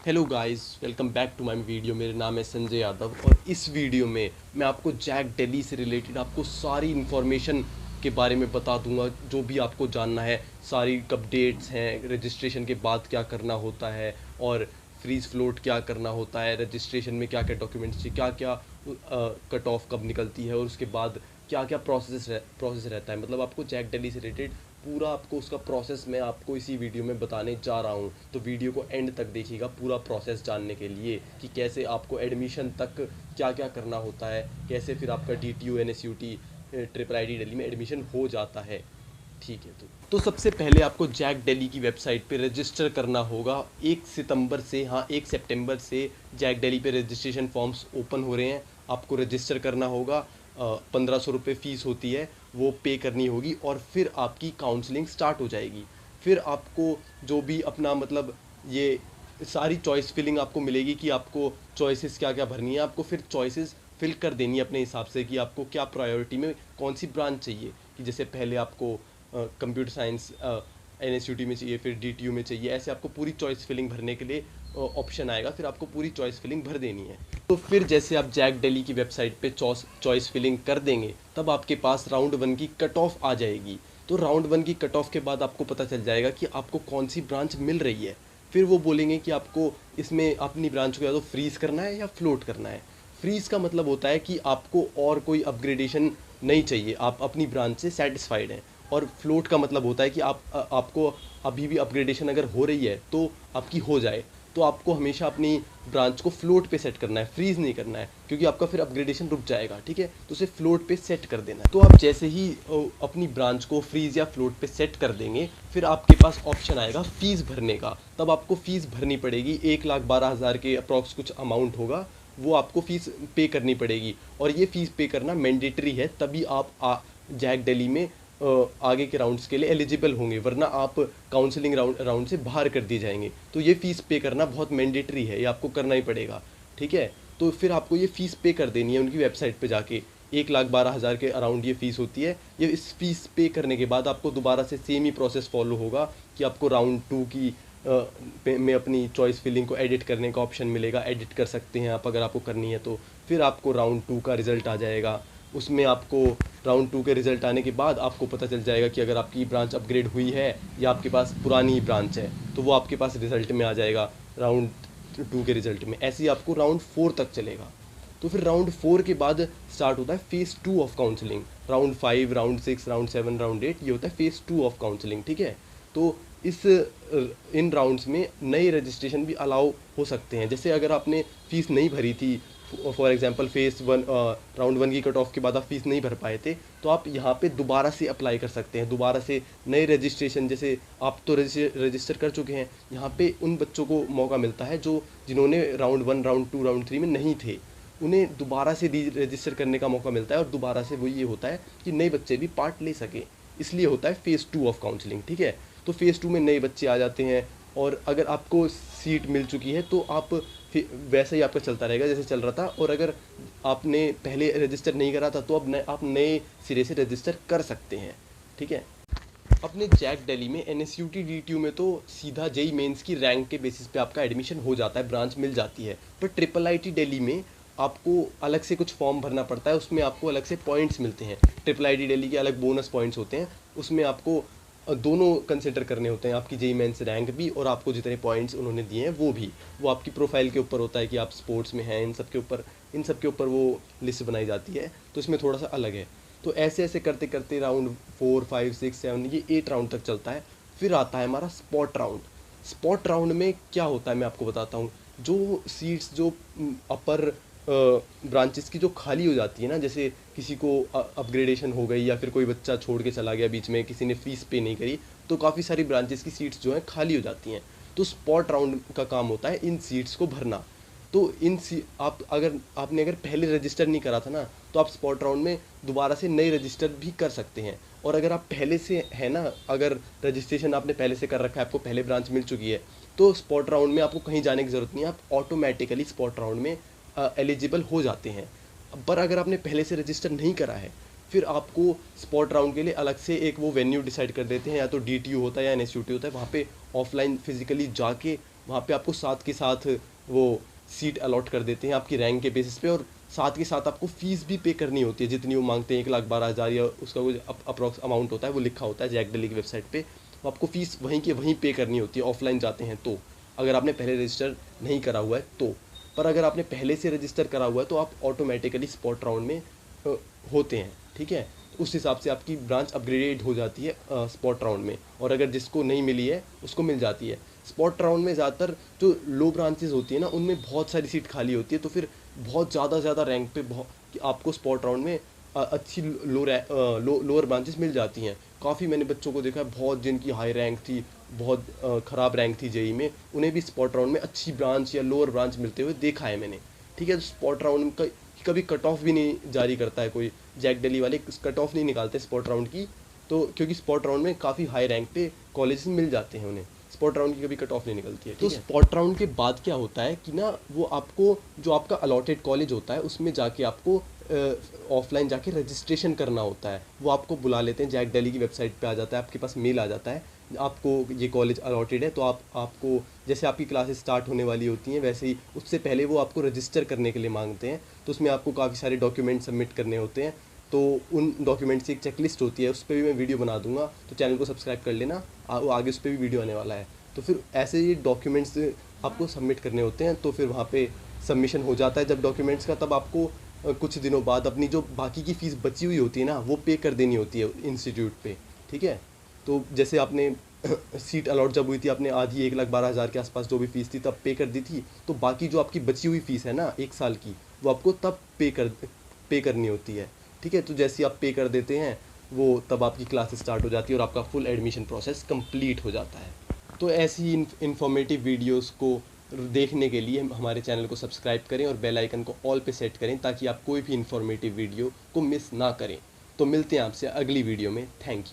Hello guys, welcome back to my video. मेरा नाम है संजय यादव और इस वीडियो में मैं आपको जैक दिल्ली से रिलेटेड आपको सारी इन्फॉर्मेशन के बारे में बता दूंगा। जो भी आपको जानना है, सारी अपडेट्स हैं, रजिस्ट्रेशन के बाद क्या करना होता है और फ्रीज फ्लोट क्या करना होता है, रजिस्ट्रेशन में क्या क्या डॉक्यूमेंट्स चाहिए, क्या क्या कट ऑफ कब निकलती है और उसके बाद क्या क्या प्रोसेस रहता है। मतलब आपको जैक दिल्ली से रिलेटेड पूरा आपको उसका प्रोसेस मैं आपको इसी वीडियो में बताने जा रहा हूँ। तो वीडियो को एंड तक देखिएगा पूरा प्रोसेस जानने के लिए कि कैसे आपको एडमिशन तक क्या क्या करना होता है, कैसे फिर आपका DTU NSUT triple ID Delhi में एडमिशन हो जाता है। ठीक है, तो सबसे पहले आपको जैक दिल्ली की वेबसाइट पे रजिस्टर करना होगा। 1 सितंबर से जैक दिल्ली पे रजिस्ट्रेशन फॉर्म्स ओपन हो रहे हैं। आपको रजिस्टर करना होगा। 1500 रुपये फ़ीस होती है, वो पे करनी होगी और फिर आपकी काउंसलिंग स्टार्ट हो जाएगी। फिर आपको जो भी अपना मतलब ये सारी चॉइस फिलिंग आपको मिलेगी कि आपको चॉइसेस क्या क्या भरनी है। आपको फिर चॉइसेस फिल कर देनी है अपने हिसाब से कि आपको क्या प्रायोरिटी में कौन सी ब्रांच चाहिए। कि जैसे पहले आपको कंप्यूटर साइंस NSUT में चाहिए, फिर DTU में चाहिए, ऐसे आपको पूरी चॉइस फिलिंग भरने के लिए ऑप्शन आएगा। फिर आपको पूरी चॉइस फिलिंग भर देनी है। तो फिर जैसे आप जैक दिल्ली की वेबसाइट पे चॉइस फिलिंग कर देंगे, तब आपके पास राउंड 1 की कट ऑफ आ जाएगी। तो राउंड 1 की कट ऑफ के बाद आपको पता चल जाएगा कि आपको कौन सी ब्रांच मिल रही है। फिर वो बोलेंगे कि आपको इसमें अपनी ब्रांच को या तो फ्रीज़ करना है या फ्लोट करना है। फ्रीज़ का मतलब होता है कि आपको और कोई अपग्रेडेशन नहीं चाहिए, आप अपनी ब्रांच से सेटिस्फाइड हैं। और फ्लोट का मतलब होता है कि आपको अभी भी अपग्रेडेशन अगर हो रही है तो आपकी हो जाए। तो आपको हमेशा अपनी ब्रांच को फ्लोट पे सेट करना है, फ्रीज़ नहीं करना है, क्योंकि आपका फिर अपग्रेडेशन रुक जाएगा। ठीक है, तो उसे फ्लोट पे सेट कर देना है। तो आप जैसे ही अपनी ब्रांच को फ्रीज़ या फ्लोट पे सेट कर देंगे, फिर आपके पास ऑप्शन आएगा फ़ीस भरने का। तब आपको फ़ीस भरनी पड़ेगी। 1,12,000 के अप्रॉक्स कुछ अमाउंट होगा, वो आपको फ़ीस पे करनी पड़ेगी। और ये फ़ीस पे करना मैंडेटरी है, तभी आप जैक दिल्ली में आगे के राउंड्स के लिए एलिजिबल होंगे, वरना आप काउंसलिंग राउंड से बाहर कर दिए जाएंगे। तो ये फ़ीस पे करना बहुत मैंडेटरी है, ये आपको करना ही पड़ेगा। ठीक है, तो फिर आपको ये फ़ीस पे कर देनी है उनकी वेबसाइट पे जाके। 1,12,000 के अराउंड ये फ़ीस होती है। ये इस फ़ीस पे करने के बाद आपको दोबारा से सेम ही प्रोसेस फॉलो होगा कि आपको राउंड 2 की में अपनी चॉइस फिलिंग को एडिट करने का ऑप्शन मिलेगा। एडिट कर सकते हैं आप अगर आपको करनी है तो। फिर आपको राउंड 2 का रिज़ल्ट आ जाएगा। उसमें आपको राउंड 2 के रिज़ल्ट आने के बाद आपको पता चल जाएगा कि अगर आपकी ब्रांच अपग्रेड हुई है या आपके पास पुरानी ब्रांच है, तो वो आपके पास रिज़ल्ट में आ जाएगा राउंड 2 के रिज़ल्ट में। ऐसे ही आपको राउंड 4 तक चलेगा। तो फिर राउंड 4 के बाद स्टार्ट होता है phase 2 of counselling. Round 5, round 6, round 7, round 8, ये होता है फेज़ 2 ऑफ काउंसलिंग। ठीक है, तो इन राउंड्स में नए रजिस्ट्रेशन भी अलाउ हो सकते हैं। जैसे अगर आपने फ़ीस नहीं भरी थी, फॉर एग्जांपल फेज़ 1 राउंड 1 की कट ऑफ के बाद आप फीस नहीं भर पाए थे, तो आप यहाँ पे दोबारा से अप्लाई कर सकते हैं, दोबारा से नए रजिस्ट्रेशन। जैसे आप तो रजिस्टर कर चुके हैं, यहाँ पे उन बच्चों को मौका मिलता है जो जिन्होंने राउंड 1, राउंड 2, राउंड 3 में नहीं थे, उन्हें दोबारा से रजिस्टर करने का मौका मिलता है। और दोबारा से वो ये होता है कि नए बच्चे भी पार्ट ले सकें, इसलिए होता है फेज़ 2 ऑफ काउंसलिंग। ठीक है, तो फेज़ 2 में नए बच्चे आ जाते हैं। और अगर आपको सीट मिल चुकी है तो आप फिर वैसे ही आपका चलता रहेगा जैसे चल रहा था। और अगर आपने पहले रजिस्टर नहीं करा था तो अब आप नए सिरे से रजिस्टर कर सकते हैं। ठीक है, अपने जैक दिल्ली में NSUT DTU में तो सीधा JEE मेंस की रैंक के बेसिस पे आपका एडमिशन हो जाता है, ब्रांच मिल जाती है। पर ट्रिपल IT दिल्ली में आपको अलग से कुछ फॉर्म भरना पड़ता है, उसमें आपको अलग से पॉइंट्स मिलते हैं। ट्रिपल IT दिल्ली के अलग बोनस पॉइंट्स होते हैं, उसमें आपको दोनों कंसिडर करने होते हैं, आपकी JEE मेंस रैंक भी और आपको जितने पॉइंट्स उन्होंने दिए हैं वो भी। वो आपकी प्रोफाइल के ऊपर होता है कि आप स्पोर्ट्स में हैं, इन सब के ऊपर वो लिस्ट बनाई जाती है। तो इसमें थोड़ा सा अलग है। तो ऐसे ऐसे करते करते राउंड 4, 5, 6, 7, ये 8 राउंड तक चलता है। फिर आता है हमारा स्पॉट राउंड। स्पॉट राउंड में क्या होता है मैं आपको बताता हूँ। जो सीट्स जो अपर ब्रांचेस की जो खाली हो जाती है ना, जैसे किसी को अपग्रेडेशन हो गई या फिर कोई बच्चा छोड़ के चला गया बीच में, किसी ने फ़ीस पे नहीं करी, तो काफ़ी सारी ब्रांचेस की सीट्स जो हैं खाली हो जाती हैं। तो स्पॉट राउंड का काम होता है इन सीट्स को भरना। तो आपने अगर पहले रजिस्टर नहीं करा था ना, तो आप स्पॉट राउंड में दोबारा से नए रजिस्टर भी कर सकते हैं। और अगर आप पहले से है ना, अगर रजिस्ट्रेशन आपने पहले से कर रखा है, आपको पहले ब्रांच मिल चुकी है, तो स्पॉट राउंड में आपको कहीं जाने की ज़रूरत नहीं है, आप ऑटोमेटिकली स्पॉट राउंड में एलिजिबल हो जाते हैं। पर अगर आपने पहले से रजिस्टर नहीं करा है, फिर आपको स्पॉट राउंड के लिए अलग से एक वो वेन्यू डिसाइड कर देते हैं, या तो DTU होता है या NSUT होता है, वहाँ पे ऑफलाइन फिजिकली जाके वहाँ पे आपको साथ के साथ वो सीट अलॉट कर देते हैं आपकी रैंक के बेसिस पे, और साथ के साथ आपको फ़ीस भी पे करनी होती है जितनी वो मांगते हैं, 1,12,000 या उसका कुछ अप्रॉक्स अमाउंट होता है, वो लिखा होता है जैक डेली की वेबसाइट पे। वो आपको फ़ीस वहीं के वहीं पे करनी होती है, ऑफलाइन जाते हैं तो, अगर आपने पहले रजिस्टर नहीं करा हुआ है तो। पर अगर आपने पहले से रजिस्टर करा हुआ है तो आप ऑटोमेटिकली स्पॉट राउंड में अ, होते हैं, ठीक है। उस हिसाब से आपकी ब्रांच अपग्रेडेड हो जाती है स्पॉट राउंड में, और अगर जिसको नहीं मिली है उसको मिल जाती है। स्पॉट राउंड में ज़्यादातर जो लो ब्रांचेस होती है ना, उनमें बहुत सारी सीट खाली होती है, तो फिर बहुत ज़्यादा रैंक पे बहुत कि आपको स्पॉट राउंड में अच्छी लोअर ब्रांचेस मिल जाती हैं। काफ़ी मैंने बच्चों को देखा है, बहुत जिनकी हाई रैंक थी, बहुत ख़राब रैंक थी जेई में, उन्हें भी स्पॉट राउंड में अच्छी ब्रांच या लोअर ब्रांच मिलते हुए देखा है मैंने, ठीक है। तो स्पॉट राउंड का कभी कट ऑफ भी नहीं जारी करता है कोई, जैक डेली वाले कट ऑफ नहीं निकालते स्पॉट राउंड की, तो क्योंकि स्पॉट राउंड में काफ़ी हाई रैंक पे कॉलेज मिल जाते हैं उन्हें, स्पॉट राउंड की कभी कट ऑफ नहीं निकलती है। तो स्पॉट राउंड के बाद क्या होता है कि ना, वो आपको जो आपका अलॉटेड कॉलेज होता है उसमें जाके आपको ऑफलाइन जाके रजिस्ट्रेशन करना होता है। वो आपको बुला लेते हैं, जैक डेली की वेबसाइट पे आ जाता है, आपके पास मेल आ जाता है, आपको ये कॉलेज अलॉटेड है, तो आपको जैसे आपकी क्लासेस स्टार्ट होने वाली होती हैं वैसे ही उससे पहले वो आपको रजिस्टर करने के लिए मांगते हैं। तो उसमें आपको काफ़ी सारे डॉक्यूमेंट सबमिट करने होते हैं, तो उन डॉक्यूमेंट्स की एक चेकलिस्ट होती है, उस पर भी मैं वीडियो बना दूंगा, तो चैनल को सब्सक्राइब कर लेना, आगे उस पर भी वीडियो आने वाला है। तो फिर ऐसे ये डॉक्यूमेंट्स आपको सबमिट करने होते हैं, तो फिर वहाँ पे सबमिशन हो जाता है जब डॉक्यूमेंट्स का, तब आपको कुछ दिनों बाद अपनी जो बाकी की फ़ीस बची हुई होती है ना, वो पे कर देनी होती है इंस्टीट्यूट पे, ठीक है। तो जैसे आपने सीट अलॉट जब हुई थी, आपने आधी 1,12,000 के आसपास जो भी फ़ीस थी तब पे कर दी थी, तो बाकी जो आपकी बची हुई फ़ीस है ना 1 साल की, वो आपको तब पे करनी होती है, ठीक है। तो जैसे आप पे कर देते हैं वो, तब आपकी क्लास स्टार्ट हो जाती है और आपका फुल एडमिशन प्रोसेस कंप्लीट हो जाता है। तो ऐसी ही इन्फॉर्मेटिव वीडियोस को देखने के लिए हमारे चैनल को सब्सक्राइब करें और बेल आइकन को ऑल पे सेट करें, ताकि आप कोई भी इन्फॉर्मेटिव वीडियो को मिस ना करें। तो मिलते हैं आपसे अगली वीडियो में। Thank you.